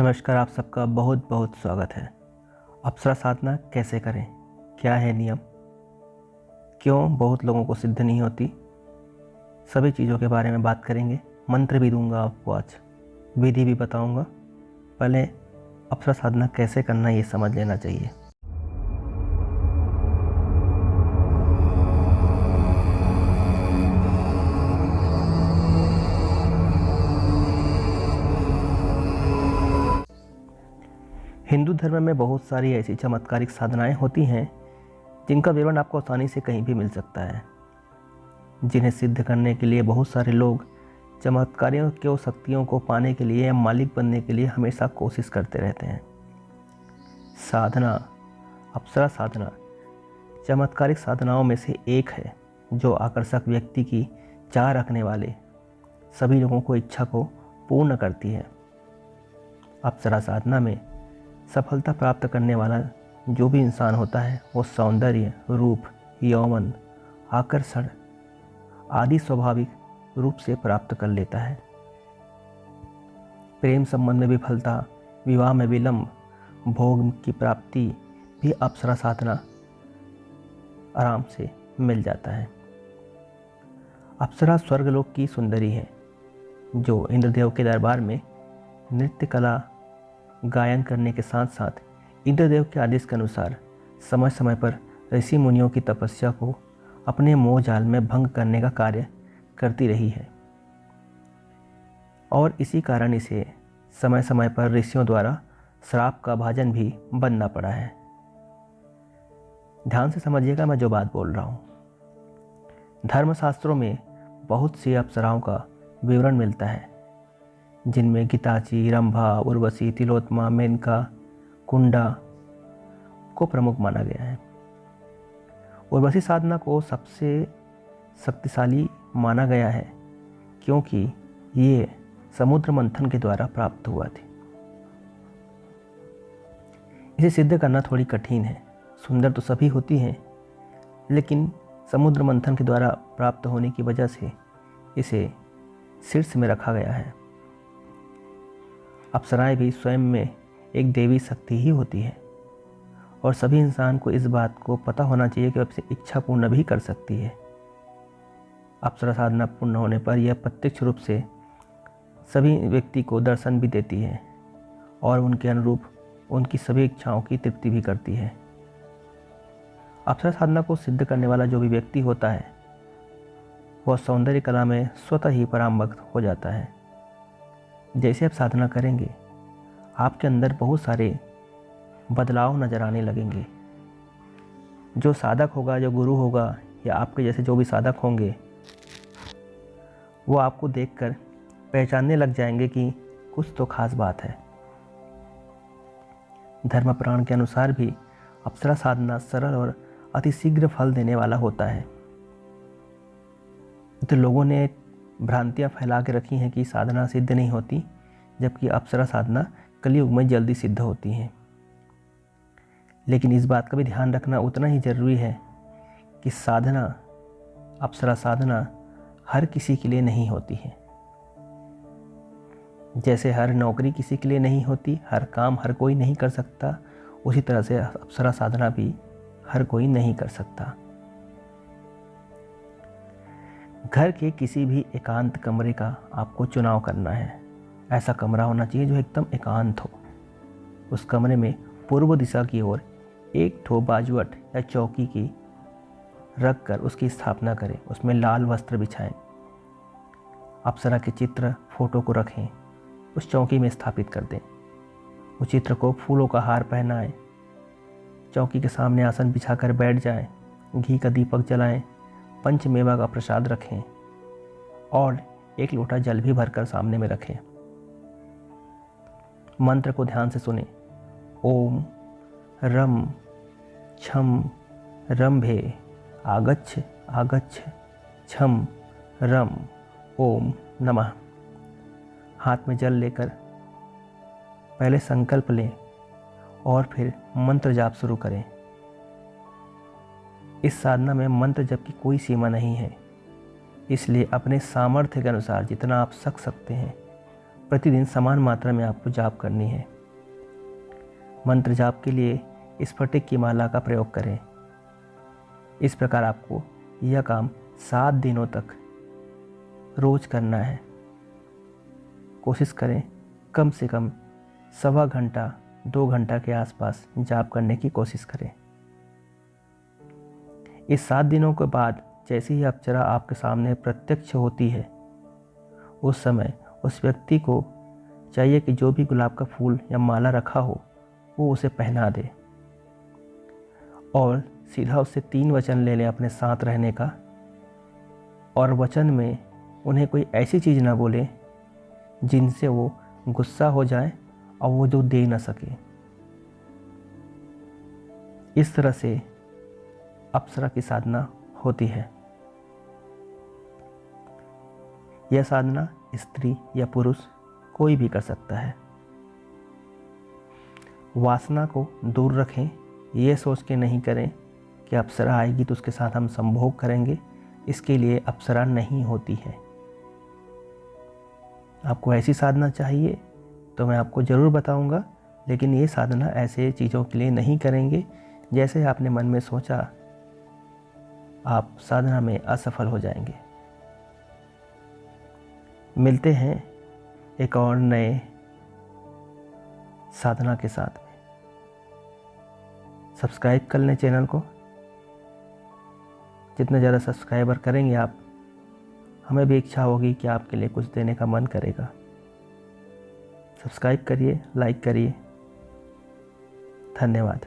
नमस्कार, आप सबका बहुत बहुत स्वागत है। अप्सरा साधना कैसे करें, क्या है नियम, क्यों बहुत लोगों को सिद्ध नहीं होती, सभी चीज़ों के बारे में बात करेंगे। मंत्र भी दूंगा आपको, आज विधि भी बताऊंगा। पहले अप्सरा साधना कैसे करना ये समझ लेना चाहिए। हिंदू धर्म में बहुत सारी ऐसी चमत्कारिक साधनाएं होती हैं जिनका विवरण आपको आसानी से कहीं भी मिल सकता है, जिन्हें सिद्ध करने के लिए बहुत सारे लोग चमत्कारियों की शक्तियों को पाने के लिए या मालिक बनने के लिए हमेशा कोशिश करते रहते हैं। साधना, अप्सरा साधना चमत्कारिक साधनाओं में से एक है जो आकर्षक व्यक्ति की चाह रखने वाले सभी लोगों को इच्छा को पूर्ण करती है। अप्सरा साधना में सफलता प्राप्त करने वाला जो भी इंसान होता है वो सौंदर्य, रूप, यौवन, आकर्षण आदि स्वाभाविक रूप से प्राप्त कर लेता है। प्रेम संबंध में विफलता, विवाह में विलंब, भोग की प्राप्ति भी अप्सरा साधना आराम से मिल जाता है। अप्सरा स्वर्गलोक की सुंदरी है जो इंद्रदेव के दरबार में नृत्य कला गायन करने के साथ साथ इंद्रदेव के आदेश के अनुसार समय समय पर ऋषि मुनियों की तपस्या को अपने मोह जाल में भंग करने का कार्य करती रही है और इसी कारण इसे समय समय पर ऋषियों द्वारा श्राप का भाजन भी बनना पड़ा है। ध्यान से समझिएगा मैं जो बात बोल रहा हूँ। धर्मशास्त्रों में बहुत सी अप्सराओं का विवरण मिलता है जिनमें गीताची, रंभा, उर्वशी, तिलोत्तमा, मेनका, कुंडा को प्रमुख माना गया है। उर्वशी साधना को सबसे शक्तिशाली माना गया है क्योंकि ये समुद्र मंथन के द्वारा प्राप्त हुआ थी। इसे सिद्ध करना थोड़ी कठिन है। सुंदर तो सभी होती हैं, लेकिन समुद्र मंथन के द्वारा प्राप्त होने की वजह से इसे शीर्ष में रखा गया है। अप्सराएं भी स्वयं में एक देवी शक्ति ही होती है और सभी इंसान को इस बात को पता होना चाहिए कि अपनी इच्छा पूर्ण भी कर सकती है। अप्सरा साधना पूर्ण होने पर यह प्रत्यक्ष रूप से सभी व्यक्ति को दर्शन भी देती है और उनके अनुरूप उनकी सभी इच्छाओं की तृप्ति भी करती है। अप्सरा साधना को सिद्ध करने वाला जो भी व्यक्ति होता है वह सौंदर्य कला में स्वतः ही परांगमुख हो जाता है। जैसे आप साधना करेंगे आपके अंदर बहुत सारे बदलाव नज़र आने लगेंगे। जो साधक होगा, जो गुरु होगा या आपके जैसे जो भी साधक होंगे वो आपको देखकर पहचानने लग जाएंगे कि कुछ तो खास बात है। धर्म पुराण के अनुसार भी अप्सरा साधना सरल और अति शीघ्र फल देने वाला होता है। तो लोगों ने भ्रांतियाँ फैला के रखी हैं कि साधना सिद्ध नहीं होती, जबकि अप्सरा साधना कलयुग में जल्दी सिद्ध होती हैं। लेकिन इस बात का भी ध्यान रखना उतना ही जरूरी है कि साधना, अप्सरा साधना हर किसी के लिए नहीं होती है। जैसे हर नौकरी किसी के लिए नहीं होती, हर काम हर कोई नहीं कर सकता, उसी तरह से अप्सरा साधना भी हर कोई नहीं कर सकता। घर के किसी भी एकांत कमरे का आपको चुनाव करना है। ऐसा कमरा होना चाहिए जो एकदम एकांत हो। उस कमरे में पूर्व दिशा की ओर एक ठो बाजुअट या चौकी की रख कर उसकी स्थापना करें। उसमें लाल वस्त्र बिछाएं। अप्सरा के चित्र, फोटो को रखें, उस चौकी में स्थापित कर दें। उस चित्र को फूलों का हार पहनाएं। चौकी के सामने आसन बिछाकर बैठ जाएं। घी का दीपक जलाएं। पंचमेवा का प्रसाद रखें और एक लोटा जल भी भरकर सामने में रखें। मंत्र को ध्यान से सुने। ओम रम छम रंभे आगच्छ आगच्छ छम रम ओम नमः। हाथ में जल लेकर पहले संकल्प लें और फिर मंत्र जाप शुरू करें। इस साधना में मंत्र जप की कोई सीमा नहीं है, इसलिए अपने सामर्थ्य के अनुसार जितना आप सक सकते हैं प्रतिदिन समान मात्रा में आपको जाप करनी है। मंत्र जाप के लिए स्फटिक की माला का प्रयोग करें। इस प्रकार आपको यह काम 7 दिनों तक रोज करना है। कोशिश करें कम से कम 1.25 घंटा 2 घंटा के आसपास जाप करने की कोशिश करें। इस 7 दिनों के बाद जैसे ही अप्सरा आपके सामने प्रत्यक्ष होती है, उस समय उस व्यक्ति को चाहिए कि जो भी गुलाब का फूल या माला रखा हो वो उसे पहना दे और सीधा उससे 3 वचन ले लें अपने साथ रहने का, और वचन में उन्हें कोई ऐसी चीज़ ना बोले जिनसे वो गुस्सा हो जाए और वो जो दे ना सके। इस तरह से अप्सरा की साधना होती है। यह साधना स्त्री या पुरुष कोई भी कर सकता है। वासना को दूर रखें, ये सोच के नहीं करें कि अप्सरा आएगी तो उसके साथ हम संभोग करेंगे। इसके लिए अप्सरा नहीं होती है। आपको ऐसी साधना चाहिए तो मैं आपको ज़रूर बताऊंगा, लेकिन ये साधना ऐसे चीज़ों के लिए नहीं करेंगे जैसे आपने मन में सोचा, आप साधना में असफल हो जाएंगे। मिलते हैं एक और नए साधना के साथ में। सब्सक्राइब कर लें चैनल को। जितने ज़्यादा सब्सक्राइबर करेंगे आप, हमें भी इच्छा होगी कि आपके लिए कुछ देने का मन करेगा। सब्सक्राइब करिए, लाइक करिए। धन्यवाद।